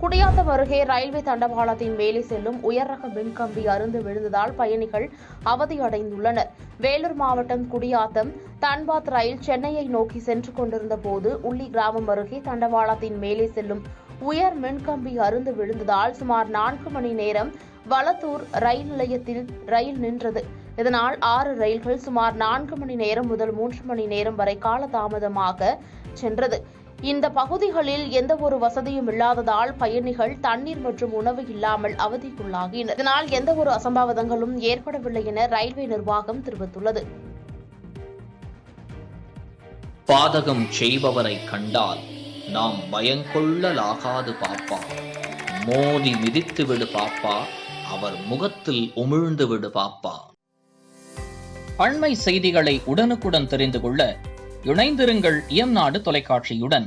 குடியாத்தம் அருகே ரயில்வே தண்டவாளத்தின் மேலே செல்லும் உயர்ரக மின்கம்பி அறுந்து விழுந்ததால் பயணிகள் அவதியடைந்துள்ளனர். வேலூர் மாவட்டம் குடியாத்தம் தன்பாத் ரயில் சென்னையை நோக்கி சென்று கொண்டிருந்த போது உள்ளி கிராமம் அருகே தண்டவாளத்தின் மேலே செல்லும் உயர் மின்கம்பி அறுந்து விழுந்ததால் சுமார் 4 மணி நேரம் வளத்தூர் ரயில் நிலையத்தில் ரயில் நின்றது. இதனால் 6 ரயில்கள் சுமார் 4 மணி நேரம் முதல் 3 மணி நேரம் வரை காலதாமதமாக சென்றது. இந்த பகுதிகளில் எந்த ஒரு வசதியும் இல்லாததால் பயணிகள் தண்ணீர் மற்றும் உணவு இல்லாமல் அவதிக்குள்ளாகினர். இதனால் எந்த ஒரு அசம்பாவிதங்களும் ஏற்படவில்லை என ரயில்வே நிர்வாகம் தெரிவித்துள்ளது. பாதகம் செய்பவரை கண்டால் நாம் பயங்கொள்ளலாகாது பாப்பா, மோதி மிதித்து விடு பாப்பா, அவர் முகத்தில் உமிழ்ந்து விடு பாப்பா. அண்மை செய்திகளை உடனுக்குடன் தெரிந்து கொள்ள இணைந்திருங்கள் இயம்நாடு தொலைக்காட்சியுடன்.